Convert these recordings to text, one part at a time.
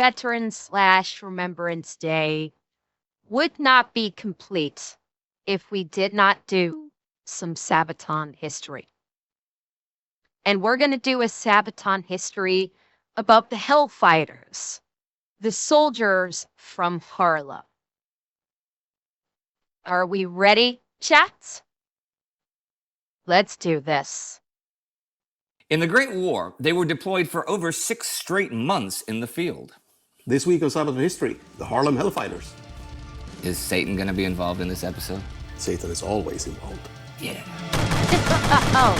Veterans/Remembrance Day would not be complete if we did not do some Sabaton history. And we're going to do a Sabaton history about the Hellfighters, the soldiers from Harlem. Are we ready, chat? Let's do this. In the Great War, they were deployed for over 6 straight months in the field. This week on Sabaton History, the Harlem Hellfighters. Is Satan going to be involved in this episode? Satan is always involved. Yeah. Oh.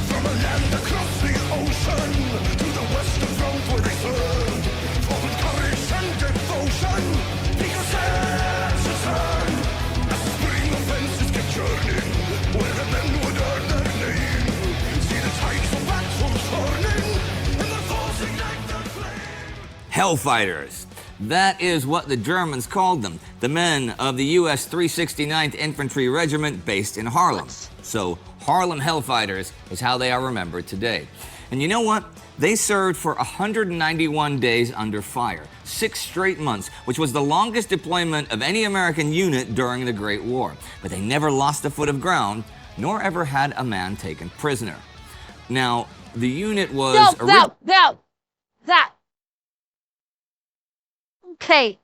From a land across the ocean to the western front where they served, fought with courage and devotion, because that's the sun. As the spring offenses kept churning, where the men would earn their name. See the tides of battles turning, and the foes ignite their flame. Hellfighters. That is what the Germans called them, the men of the U.S. 369th Infantry Regiment based in Harlem. So Harlem Hellfighters is how they are remembered today. And you know what? They served for 191 days under fire, 6 straight months, which was the longest deployment of any American unit during the Great War. But they never lost a foot of ground, nor ever had a man taken prisoner. Now, the unit was... Okay,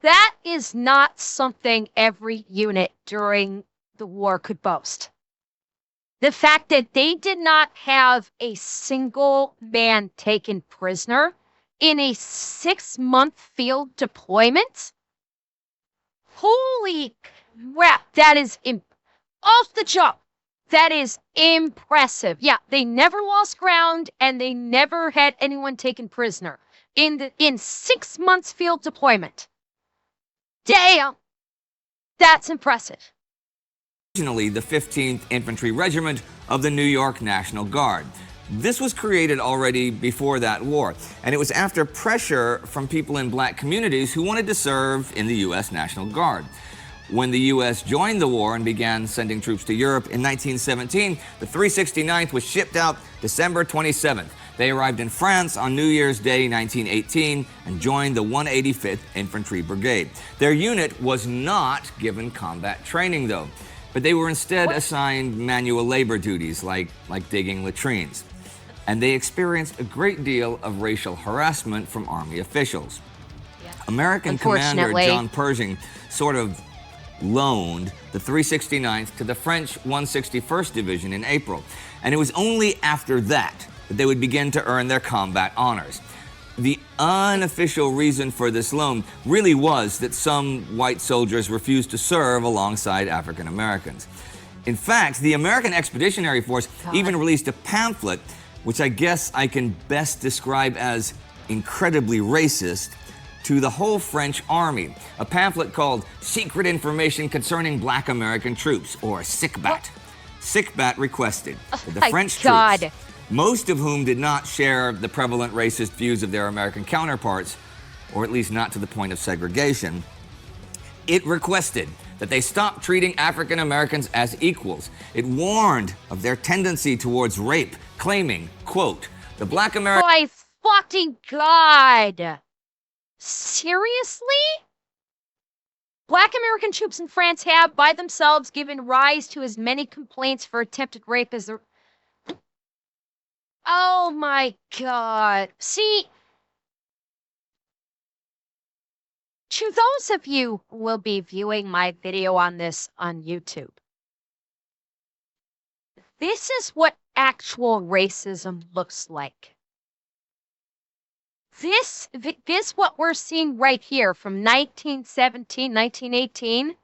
that is not something every unit during the war could boast. The fact that they did not have a single man taken prisoner in a 6-month field deployment? Holy crap, that is off the chart. That is impressive. Yeah, they never lost ground and they never had anyone taken prisoner in 6 months field deployment. Damn, that's impressive. Originally the 15th Infantry Regiment of the New York National Guard. This was created already before that war, and it was after pressure from people in black communities who wanted to serve in the U.S. National Guard. When the U.S. joined the war and began sending troops to Europe in 1917, the 369th was shipped out December 27th. They arrived in France on New Year's Day 1918 and joined the 185th Infantry Brigade. Their unit was not given combat training, though, but they were instead assigned manual labor duties like digging latrines. And they experienced a great deal of racial harassment from Army officials. Yeah. American Commander John Pershing sort of loaned the 369th to the French 161st Division in April, and it was only after that they would begin to earn their combat honors. The unofficial reason for this loan really was that some white soldiers refused to serve alongside African Americans. In fact, the American Expeditionary Force even released a pamphlet, which I guess I can best describe as incredibly racist, to the whole French army. A pamphlet called Secret Information Concerning Black American Troops, or SICBAT. SICBAT requested that the French troops, most of whom did not share the prevalent racist views of their American counterparts, or at least not to the point of segregation, it requested that they stop treating African Americans as equals. It warned of their tendency towards rape, claiming, quote, the black American... Oh my fucking God! Seriously? Black American troops in France have, by themselves, given rise to as many complaints for attempted rape as there... Oh my God. See, to those of you who will be viewing my video on this on YouTube, this is what actual racism looks like. This what we're seeing right here from 1917, 1918,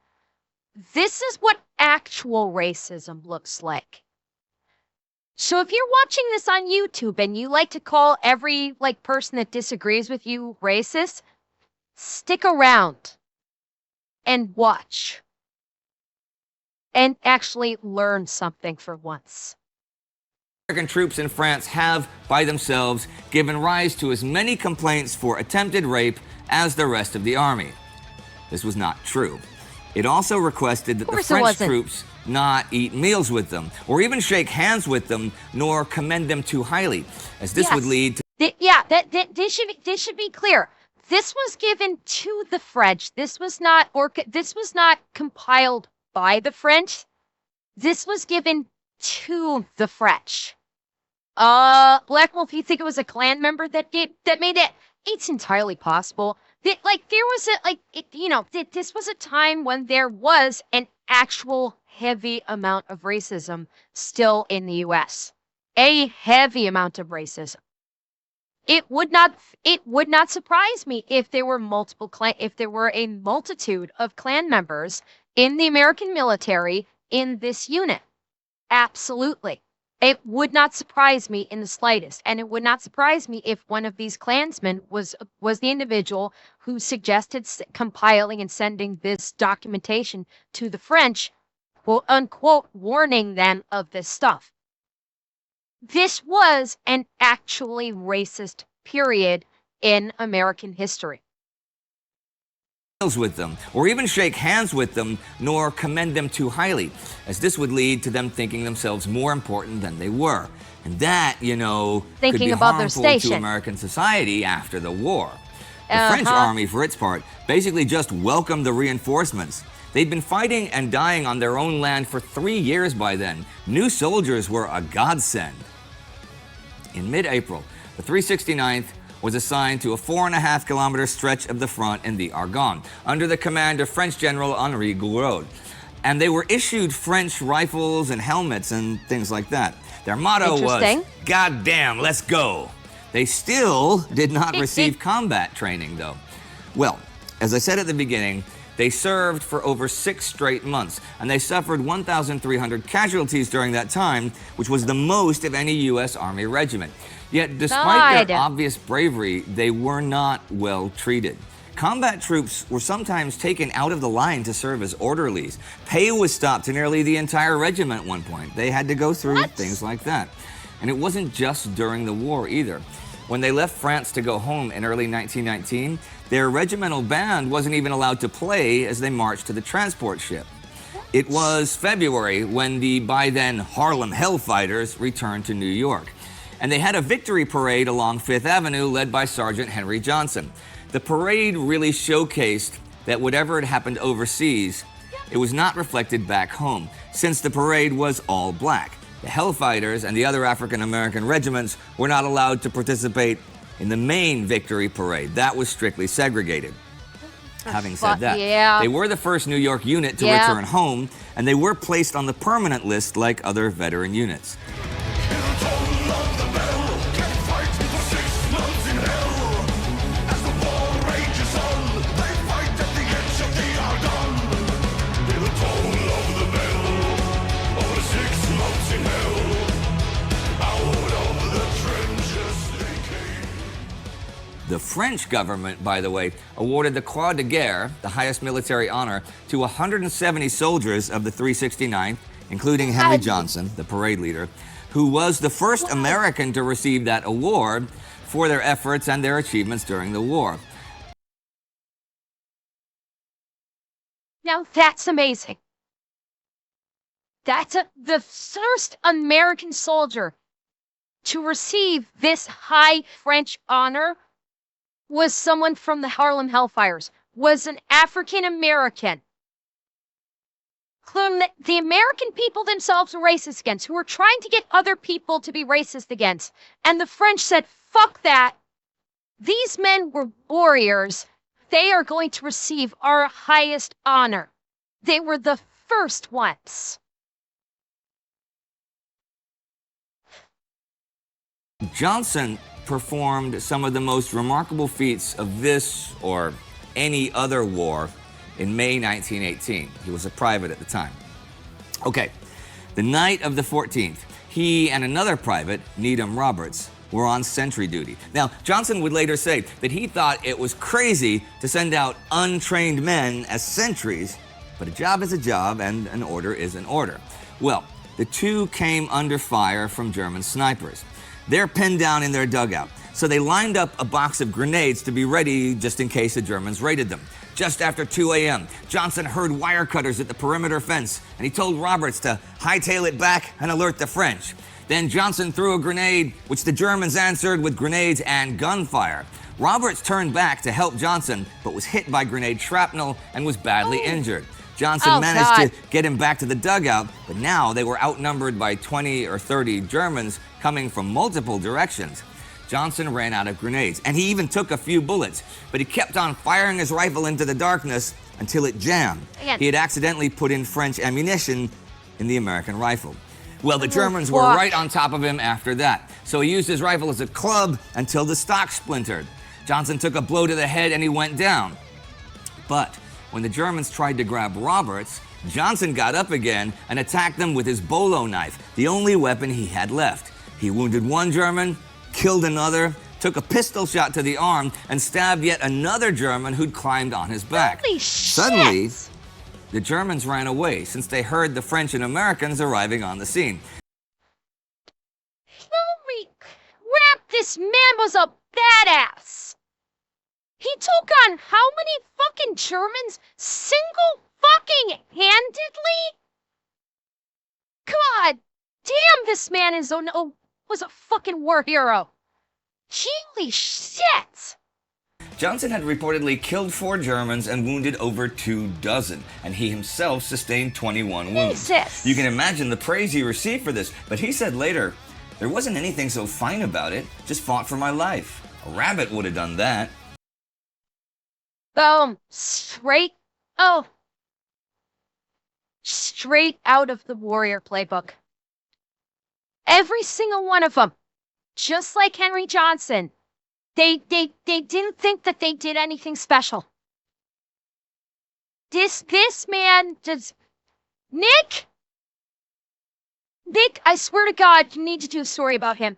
this is what actual racism looks like. So if you're watching this on YouTube and you like to call every person that disagrees with you racist, stick around and watch and actually learn something for once. American troops in France have, by themselves, given rise to as many complaints for attempted rape as the rest of the army. This was not true. It also requested that the French troops not eat meals with them, or even shake hands with them, nor commend them too highly, as this would lead to... This should be clear. This was given to the French. This was not compiled by the French. This was given to the French. Black Wolf, you think it was a Klan member that made it? It's entirely possible. This was a time when there was an actual heavy amount of racism still in the U.S. A heavy amount of racism. It would not surprise me if there were a multitude of Klan members in the American military in this unit. Absolutely. It would not surprise me in the slightest, and it would not surprise me if one of these Klansmen was the individual who suggested compiling and sending this documentation to the French, quote unquote, warning them of this stuff. This was an actually racist period in American history. With them, or even shake hands with them, nor commend them too highly, as this would lead to them thinking themselves more important than they were. And that, could be harmful to American society after the war. The French army, for its part, basically just welcomed the reinforcements. They'd been fighting and dying on their own land for 3 years by then. New soldiers were a godsend. In mid-April, the 369th was assigned to a 4.5-kilometer stretch of the front in the Argonne, under the command of French General Henri Gouraud. And they were issued French rifles and helmets and things like that. Their motto was, "God damn, let's go." They still did not receive combat training, though. Well, as I said at the beginning, they served for over 6 straight months, and they suffered 1,300 casualties during that time, which was the most of any U.S. Army regiment. Yet, despite their obvious bravery, they were not well treated. Combat troops were sometimes taken out of the line to serve as orderlies. Pay was stopped to nearly the entire regiment at one point. They had to go through things like that. And it wasn't just during the war either. When they left France to go home in early 1919, their regimental band wasn't even allowed to play as they marched to the transport ship. It was February when the by then Harlem Hellfighters returned to New York. And they had a victory parade along Fifth Avenue led by Sergeant Henry Johnson. The parade really showcased that whatever had happened overseas, it was not reflected back home, since the parade was all black. The Hellfighters and the other African-American regiments were not allowed to participate in the main victory parade. That was strictly segregated. Having said that, they were the first New York unit to return home, and they were placed on the permanent list like other veteran units. The French government, by the way, awarded the Croix de Guerre, the highest military honor, to 170 soldiers of the 369th, including Henry Johnson, the parade leader, who was the first American to receive that award for their efforts and their achievements during the war. Now that's amazing. That's the first American soldier to receive this high French honor was someone from the Harlem Hellfighters, was an African American, whom the American people themselves were racist against, who were trying to get other people to be racist against. And the French said, fuck that. These men were warriors. They are going to receive our highest honor. They were the first ones. Johnson performed some of the most remarkable feats of this or any other war in May 1918. He was a private at the time. Okay, the night of the 14th, he and another private, Needham Roberts, were on sentry duty. Now, Johnson would later say that he thought it was crazy to send out untrained men as sentries, but a job is a job and an order is an order. Well, the two came under fire from German snipers. They're pinned down in their dugout, so they lined up a box of grenades to be ready just in case the Germans raided them. Just after 2 a.m., Johnson heard wire cutters at the perimeter fence, and he told Roberts to hightail it back and alert the French. Then Johnson threw a grenade, which the Germans answered with grenades and gunfire. Roberts turned back to help Johnson, but was hit by grenade shrapnel and was badly injured. Johnson managed to get him back to the dugout, but now they were outnumbered by 20 or 30 Germans coming from multiple directions. Johnson ran out of grenades, and he even took a few bullets, but he kept on firing his rifle into the darkness until it jammed. He had accidentally put in French ammunition in the American rifle. Well, the Germans were right on top of him after that, so he used his rifle as a club until the stock splintered. Johnson took a blow to the head and he went down. But when the Germans tried to grab Roberts, Johnson got up again and attacked them with his bolo knife, the only weapon he had left. He wounded one German, killed another, took a pistol shot to the arm, and stabbed yet another German who'd climbed on his back. Holy shit. Suddenly, the Germans ran away since they heard the French and Americans arriving on the scene. Holy crap, this man was a badass. He took on how many fucking Germans single fucking handedly? God damn, this man was a fucking war hero. Holy shit! Johnson had reportedly killed 4 Germans and wounded over 24, and he himself sustained 21 wounds. Jesus. You can imagine the praise he received for this, but he said later, "There wasn't anything so fine about it, just fought for my life. A rabbit would have done that." Boom. Straight out of the Warrior Playbook. Every single one of them. Just like Henry Johnson. They didn't think that they did anything special. This man just... Nick, I swear to God, you need to do a story about him.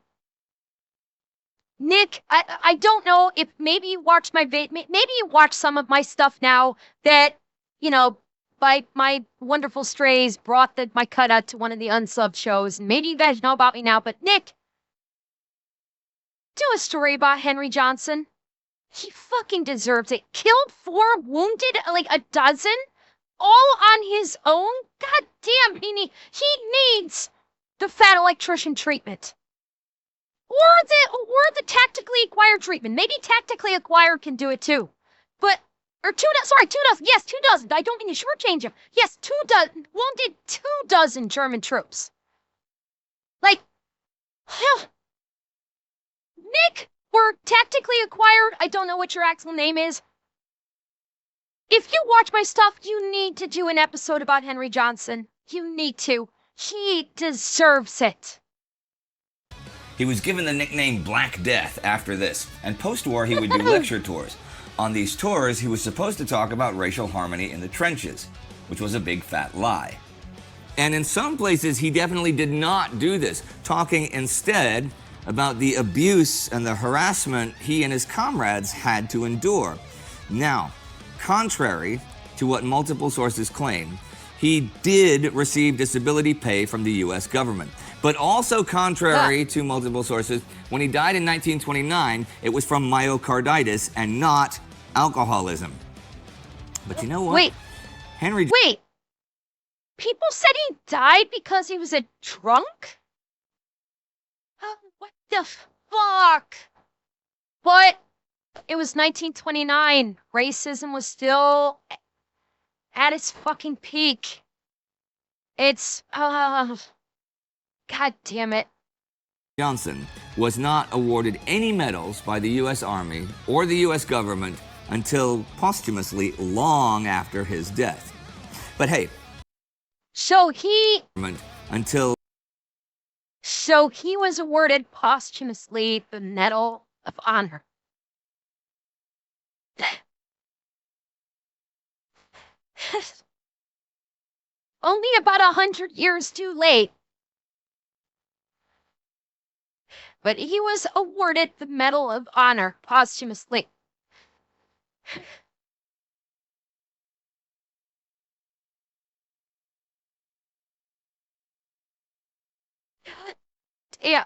Nick, I don't know if maybe you watched maybe you watched some of my stuff now that, you know, by my wonderful strays brought my cutout to one of the unsubbed shows, and maybe you guys know about me now, but Nick, do a story about Henry Johnson. He fucking deserves it. Killed 4, wounded like a dozen, all on his own. God damn, he needs the fat electrician treatment. Or the tactically acquired treatment. Maybe tactically acquired can do it too. But, or 2 dozen. Yes, 2 dozen. I don't mean to shortchange him. Yes, 2 dozen. Wounded 2 dozen German troops. Like, Nick, or tactically acquired, I don't know what your actual name is. If you watch my stuff, you need to do an episode about Henry Johnson. You need to. He deserves it. He was given the nickname Black Death after this, and post-war he would do lecture tours. On these tours, he was supposed to talk about racial harmony in the trenches, which was a big fat lie. And in some places, he definitely did not do this, talking instead about the abuse and the harassment he and his comrades had to endure. Now, contrary to what multiple sources claim, he did receive disability pay from the U.S. government. But also contrary to multiple sources, when he died in 1929, it was from myocarditis and not alcoholism. But you know what? Wait. People said he died because he was a drunk? What the fuck? But it was 1929. Racism was still at its fucking peak. It's, God damn it. Johnson was not awarded any medals by the U.S. Army or the U.S. government until posthumously long after his death. But hey. So he was awarded posthumously the Medal of Honor. Only about 100 years too late. But he was awarded the Medal of Honor posthumously. Yeah.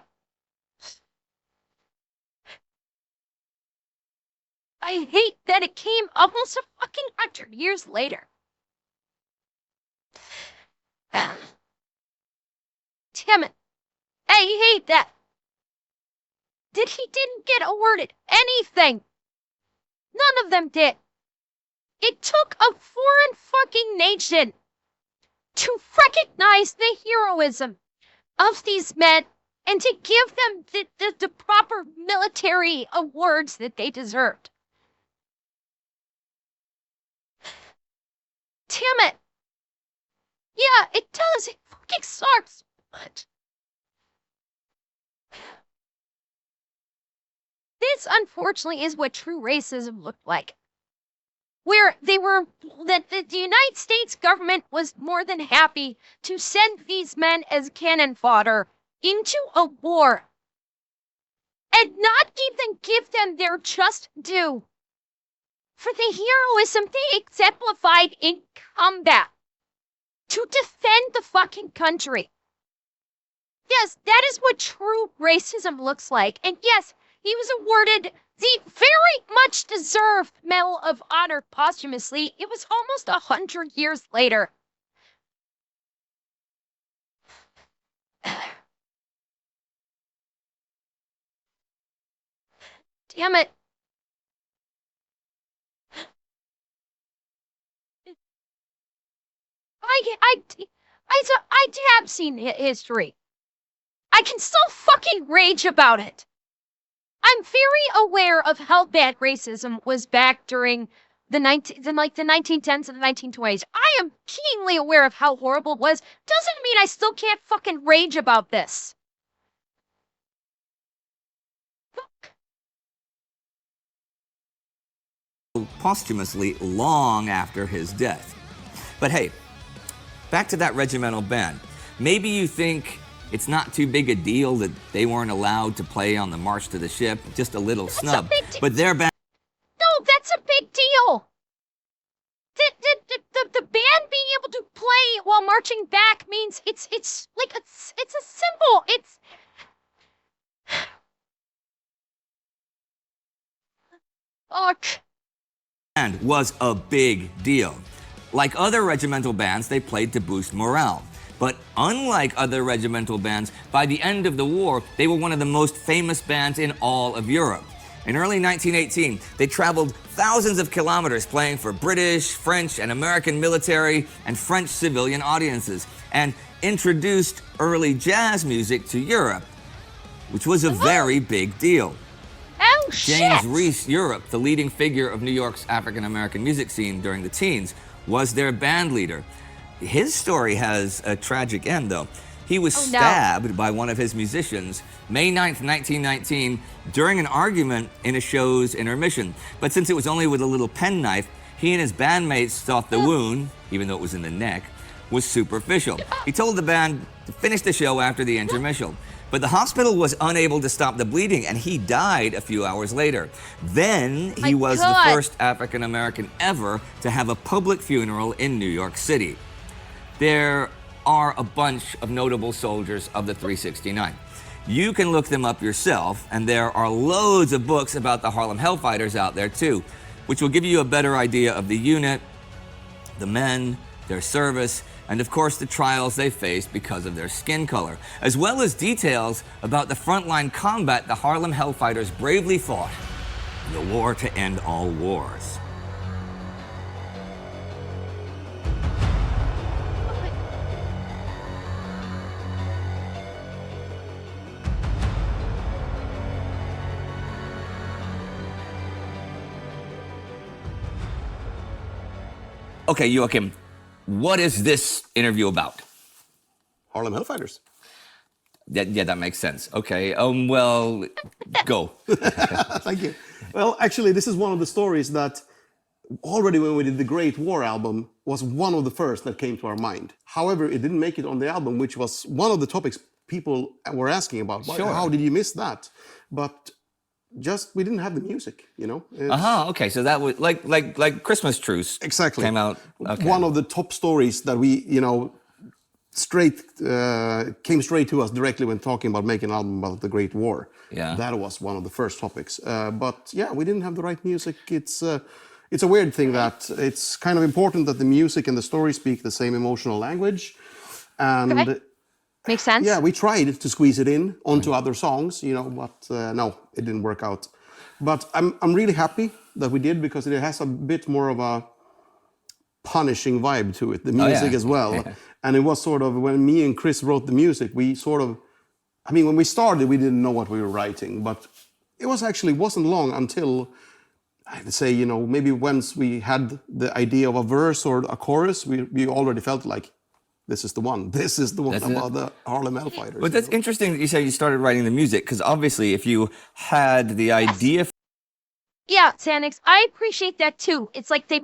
I hate that it came almost a fucking 100 years later. Damn it. I hate that. He didn't get awarded anything. None of them did. It took a foreign fucking nation to recognize the heroism of these men and to give them the proper military awards that they deserved. Damn it. Yeah, it does. It fucking sucks. But this, unfortunately, is what true racism looked like. Where that the United States government was more than happy to send these men as cannon fodder into a war and not even give them their just due for the heroism they exemplified in combat to defend the fucking country. Yes, that is what true racism looks like. And yes, he was awarded the very much deserved Medal of Honor posthumously. It was almost 100 years later. Damn it. I have seen history. I can still fucking rage about it. I'm very aware of how bad racism was back during the 1910s and the 1920s. I am keenly aware of how horrible it was. Doesn't mean I still can't fucking rage about this. Posthumously long after his death. But hey, back to that regimental band. Maybe you think it's not too big a deal that they weren't allowed to play on the March to the Ship, just a little snub. But their band... No, that's a big deal. The band being able to play while marching back means it's a symbol. It's... Fuck. And was a big deal. Like other regimental bands, they played to boost morale. But unlike other regimental bands, by the end of the war, they were one of the most famous bands in all of Europe. In early 1918, they traveled thousands of kilometers playing for British, French, and American military and French civilian audiences, and introduced early jazz music to Europe, which was a very big deal. Oh, shit! James Reese Europe, the leading figure of New York's African-American music scene during the teens, was their band leader. His story has a tragic end, though. He was stabbed by one of his musicians May 9th, 1919, during an argument in a show's intermission. But since it was only with a little penknife, he and his bandmates thought the wound, even though it was in the neck, was superficial. He told the band to finish the show after the intermission. But the hospital was unable to stop the bleeding, and he died a few hours later. Then he was the first African-American ever to have a public funeral in New York City. There are a bunch of notable soldiers of the 369. You can look them up yourself, and there are loads of books about the Harlem Hellfighters out there too, which will give you a better idea of the unit, the men, their service, and of course the trials they faced because of their skin color, as well as details about the frontline combat the Harlem Hellfighters bravely fought in the war to end all wars. Okay, Joachim, what is this interview about? Harlem Hellfighters. Yeah, that makes sense. Okay, well, go. Thank you. Well, actually, this is one of the stories that already when we did the Great War album was one of the first that came to our mind. However, it didn't make it on the album, which was one of the topics people were asking about. Sure. How did you miss that? But just we didn't have the music, you know. Okay, so that was like Christmas Truce. Exactly. Came out. Okay. One of the top stories that we, you know, came straight to us directly when talking about making an album about the Great War. Yeah. That was one of the first topics. But yeah, we didn't have the right music. It's it's a weird thing that it's kind of important that the music and the story speak the same emotional language. And Okay. Makes sense. yeah, we tried to squeeze it in onto other songs, you know, but no, it didn't work out. But I'm really happy that we did, because it has a bit more of a punishing vibe to it, the music as well. And it was sort of, when me and Chris wrote the music, we sort of, I mean, when we started, we didn't know what we were writing, but it wasn't long until, I'd say, you know, maybe once we had the idea of a verse or a chorus, we already felt like, this is the one. This is the one about the Harlem Hellfighters. But that's interesting that you say you started writing the music, because obviously if you had the idea... Yeah, Xanax, I appreciate that too. It's like they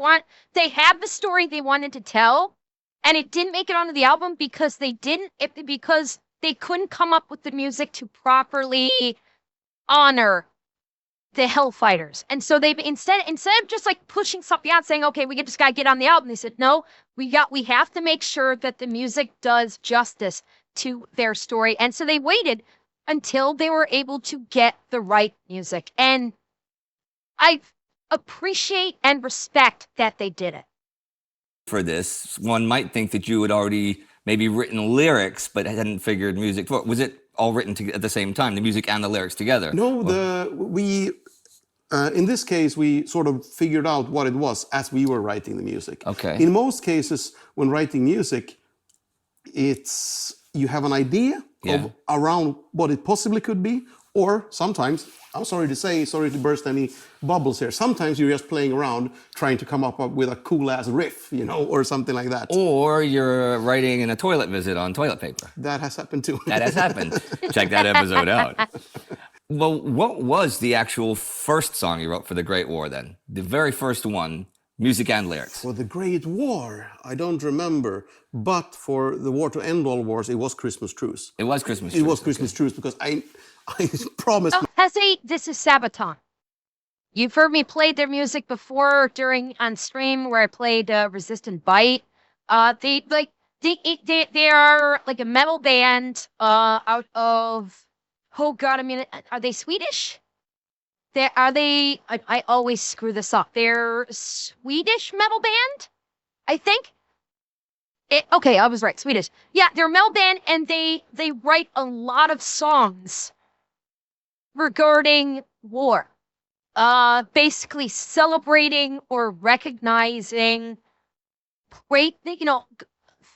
had the story they wanted to tell, and it didn't make it onto the album because because they couldn't come up with the music to properly honor the Hellfighters. And so they instead of just like pushing something out saying, okay, we just gotta get on the album, they said, no, we have to make sure that the music does justice to their story. And so they waited until they were able to get the right music. And I appreciate and respect that they did it. For this, one might think that you had already maybe written lyrics, but hadn't figured music. Was it all written at the same time, the music and the lyrics together? No, in this case, we sort of figured out what it was as we were writing the music. Okay. In most cases, when writing music, you have an idea of around what it possibly could be, or sometimes, I'm sorry to burst any bubbles here, sometimes you're just playing around trying to come up with a cool-ass riff, you know, or something like that. Or you're writing in a toilet visit on toilet paper. That has happened too. That has happened. Check that episode out. Well, what was the actual first song you wrote for the Great War then? The very first one, music and lyrics. For the Great War, I don't remember, but for the War to End All Wars, it was Christmas Truce. It was Christmas Truce. It was Christmas Truce, because I promised... This is Sabaton. You've heard me play their music before on stream where I played Resistant Bite. They are like a metal band out of, oh God, I mean, are they Swedish? I always screw this up. They're a Swedish metal band, I think. Okay, I was right, Swedish. Yeah, they're a metal band, and they write a lot of songs regarding war. Basically celebrating or recognizing great,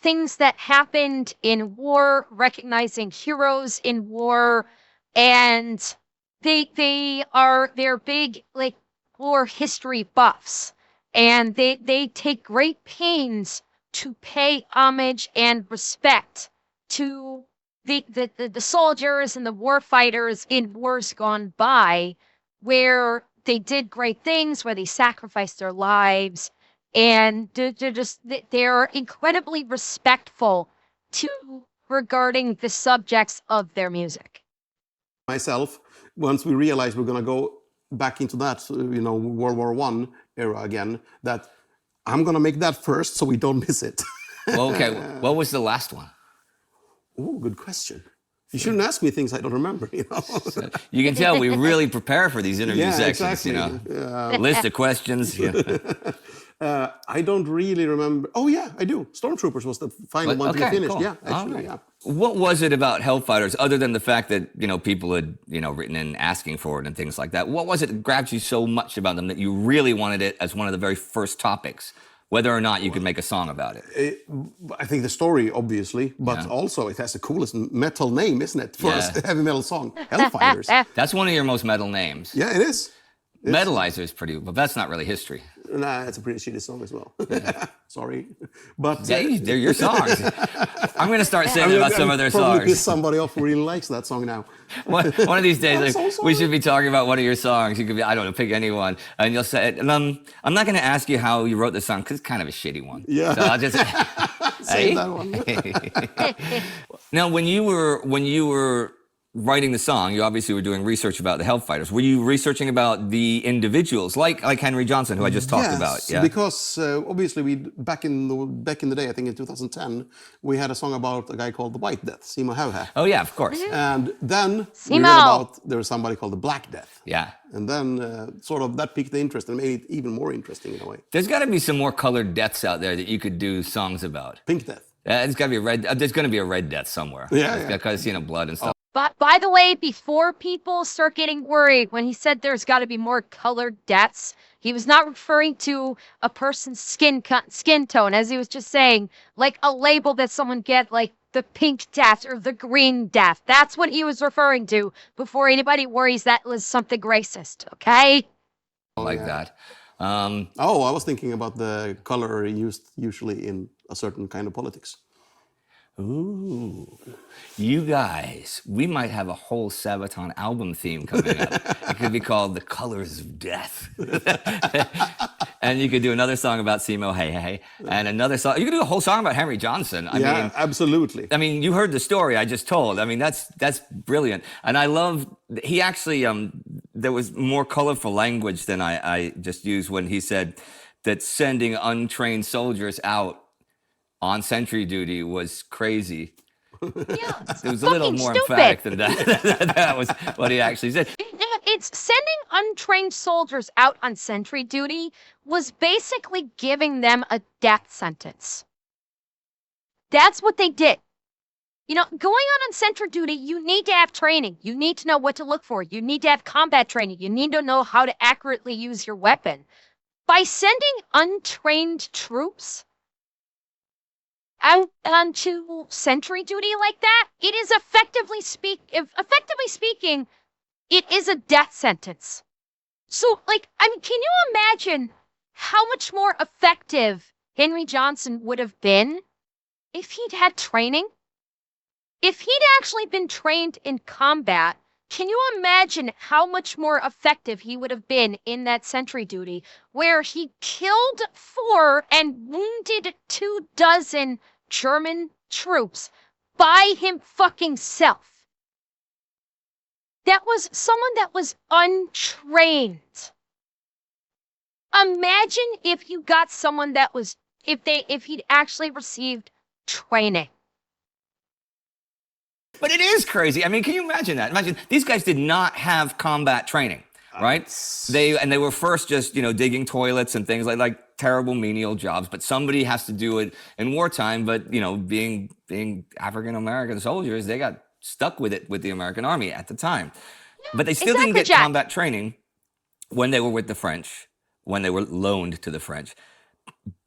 things that happened in war, recognizing heroes in war, and they're big like war history buffs, and they take great pains to pay homage and respect to the soldiers and the war fighters in wars gone by, where they did great things, where they sacrificed their lives, and they're incredibly respectful regarding the subjects of their music. Myself, once we realized we're going to go back into that, World War I era again, that I'm going to make that first so we don't miss it. Well, okay, what was the last one? Oh, good question. You shouldn't ask me things I don't remember, you know. You can tell we really prepare for these interview sections, exactly. you know. List of questions. I don't really remember. Oh, yeah, I do. Stormtroopers was the final one to be finished. Cool. Yeah, actually, yeah. What was it about Hellfighters, other than the fact that, people had, written in asking for it and things like that? What was it that grabbed you so much about them that you really wanted it as one of the very first topics, whether or not you could make a song about it? I think the story, obviously, but also it has the coolest metal name, isn't it, for a heavy metal song, Hellfighters. That's one of your most metal names. Yeah, it is. Metalizer is pretty, but that's not really history. Nah, it's a pretty shitty song as well. Sorry, but they're your songs. I'm going to start singing about some of their songs. Probably piss somebody off who really likes that song now. One of these days, we should be talking about one of your songs. You could be, I don't know, pick anyone, and you'll say, I'm not going to ask you how you wrote the song because it's kind of a shitty one. Yeah. So I'll just save that one. Now, when you were writing the song, you obviously were doing research about the Hellfighters. Were you researching about the individuals, like Henry Johnson, who I just talked about? Yeah, because obviously back in the day, I think in 2010, we had a song about a guy called the White Death, Simo Häyhä. Oh yeah, of course. And then we Simo. read about there was somebody called the Black Death. Yeah. And then sort of that piqued the interest and made it even more interesting in a way. There's got to be some more colored deaths out there that you could do songs about. Pink Death. There's got to be a red. There's going to be a red death somewhere. Yeah. Because blood and stuff. But by the way, before people start getting worried, when he said there's got to be more colored deaths, he was not referring to a person's skin tone, as he was just saying, like a label that someone get, like the pink death or the green death. That's what he was referring to before anybody worries that was something racist, okay? That. I was thinking about the color used usually in a certain kind of politics. Ooh, you guys, we might have a whole Sabaton album theme coming up. It could be called The Colors of Death. And you could do another song about Simo Häyhä, and another song. You could do a whole song about Henry Johnson. I mean, absolutely. I mean, you heard the story I just told. I mean, that's brilliant. And I love, he actually, there was more colorful language than I just used when he said that sending untrained soldiers out on sentry duty was crazy. Yeah, it was a little more emphatic than that. That was what he actually said. It's sending untrained soldiers out on sentry duty was basically giving them a death sentence. That's what they did. You know, going on sentry duty, you need to have training. You need to know what to look for. You need to have combat training. You need to know how to accurately use your weapon. By sending untrained troops out onto sentry duty like that, it is effectively speaking, it is a death sentence. So, like, I mean, can you imagine how much more effective Henry Johnson would have been if he'd had training? If he'd actually been trained in combat, can you imagine how much more effective he would have been in that sentry duty, where he killed 4 and wounded 24 German troops by him fucking self? That was someone that was untrained. Imagine if you got someone that was, if he'd actually received training. But it is crazy. I mean, can you imagine that? Imagine these guys did not have combat training, right? They were first just, digging toilets and things like terrible menial jobs, but somebody has to do it in wartime. But, being African-American soldiers, they got stuck with it with the American army at the time. But they still didn't get combat training when they were with the French, when they were loaned to the French.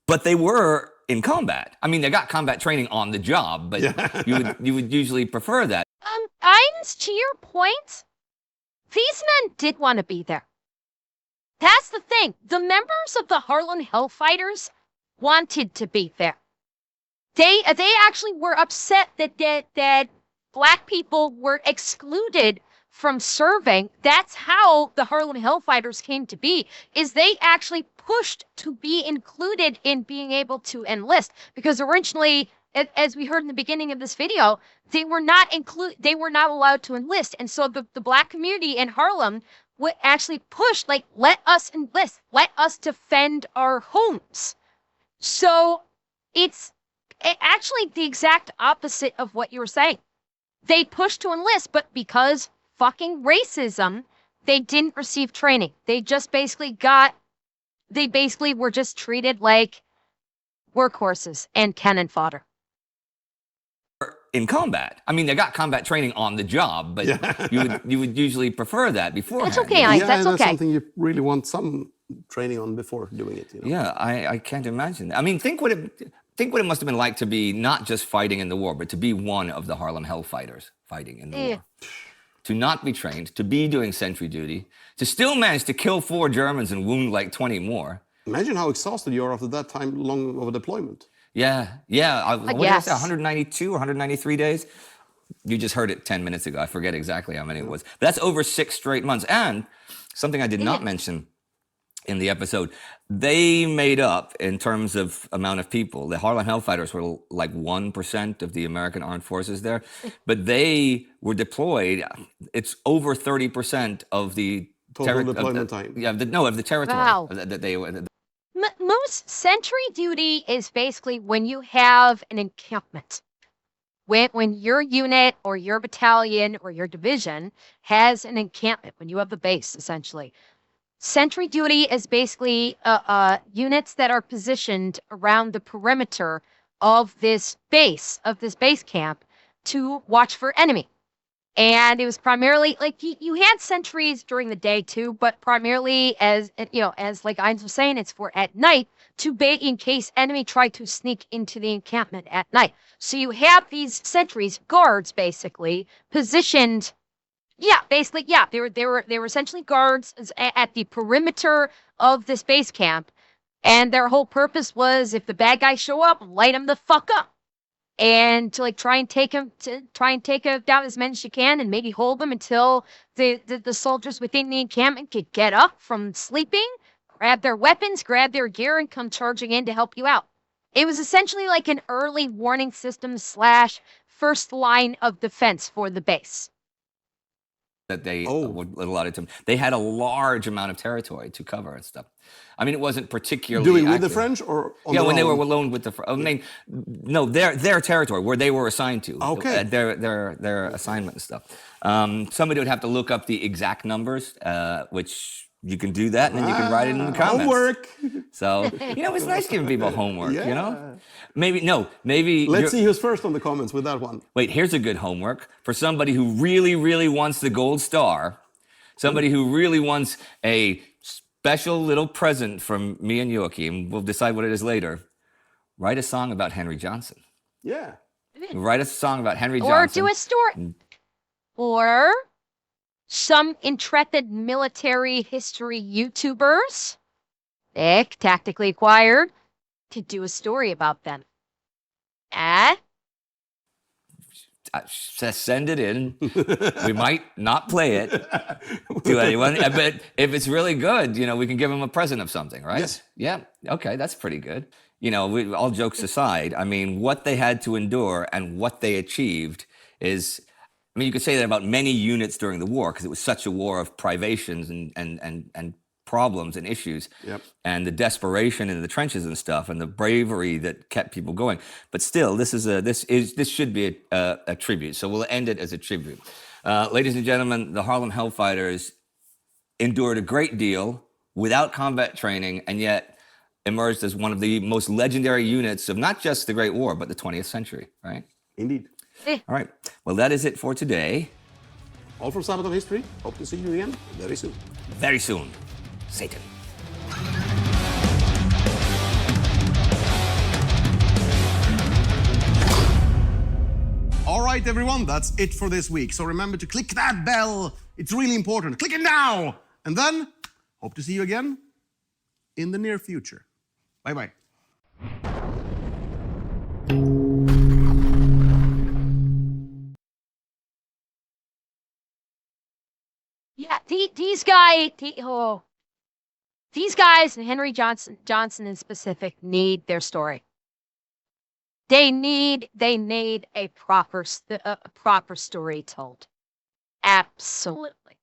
But they were in combat. I mean, they got combat training on the job, but you would usually prefer that. Ines, to your point, these men did want to be there. That's the thing. The members of the Harlem Hellfighters wanted to be there. They actually were upset that Black people were excluded from serving. That's how the Harlem Hellfighters came to be, is they actually pushed to be included in being able to enlist, because originally, as we heard in the beginning of this video, they were not allowed to enlist. And so the Black community in Harlem would actually push, like, let us enlist, let us defend our homes. So it's actually the exact opposite of what you were saying. They pushed to enlist, but because fucking racism, they didn't receive training. They basically were just treated like workhorses and cannon fodder. In combat. I mean, they got combat training on the job, but you would usually prefer that beforehand. That's okay, Ike. That's okay. That's something you really want some training on before doing it. Yeah, I can't imagine that. I mean, think what it must have been like to be not just fighting in the war, but to be one of the Harlem Hellfighters fighting in the war. To not be trained, to be doing sentry duty, to still manage to kill 4 Germans and wound like 20 more. Imagine how exhausted you are after that time long of a deployment. Yeah. What did I say, 192 or 193 days? You just heard it 10 minutes ago. I forget exactly how many it was. But that's over 6 straight months. And something I did not mention in the episode, they made up in terms of amount of people. The Harlem Hellfighters were like 1% of the American armed forces there, but they were deployed. It's over 30% of the Total deployment time. Yeah, of the territory Wow. that they. Most sentry duty is basically when you have an encampment. When your unit or your battalion or your division has an encampment, when you have the base, essentially. Sentry duty is basically units that are positioned around the perimeter of this base camp to watch for enemy. And it was primarily like you had sentries during the day too, but primarily as like Ines was saying, it's for at night to bait in case enemy tried to sneak into the encampment at night. So you have these sentries, guards basically, positioned. Yeah, basically, yeah, they were essentially guards at the perimeter of this base camp, and their whole purpose was if the bad guys show up, light them the fuck up. And to like try and take him down as many as you can, and maybe hold them until the soldiers within the encampment could get up from sleeping, grab their weapons, grab their gear, and come charging in to help you out. It was essentially like an early warning system / first line of defense for the base. That they would allotted to them. They had a large amount of territory to cover and stuff. I mean, it wasn't particularly doing active. with the French or on yeah, their when they own? were alone with the French. I mean, no, their territory where they were assigned to. Okay. Their assignment and stuff. Somebody would have to look up the exact numbers, which you can do that, and then you can write it in the comments. Homework. So it's nice giving people homework. Yeah. Maybe. Let's see who's first on the comments with that one. Wait, here's a good homework for somebody who really, really wants the gold star, somebody who really wants a special little present from me and Joachim. We'll decide what it is later. Write a song about Henry Johnson. Yeah. Write a song about Henry Or Johnson. do a story. Or some intrepid military history YouTubers, tactically acquired, to do a story about them. Send it in. We might not play it to anyone, but if it's really good, we can give them a present of something, right? Yes. Yeah. Okay, that's pretty good. All jokes aside, I mean, what they had to endure and what they achieved is, I mean, you could say that about many units during the war because it was such a war of privations and problems and issues, Yep. and the desperation in the trenches and stuff, and the bravery that kept people going. But still, this should be a tribute. So we'll end it as a tribute. Ladies and gentlemen, the Harlem Hellfighters endured a great deal without combat training, and yet emerged as one of the most legendary units of not just the Great War, but the 20th century. Right? Indeed. All right. Well, that is it for today. All from Sabaton History. Hope to see you again very soon. Very soon. Satan. All right, everyone, that's it for this week. So remember to click that bell. It's really important. Click it now. And then, hope to see you again in the near future. Bye-bye. Yeah, these guys and Henry Johnson in specific need their story. They need a proper story told. Absolutely.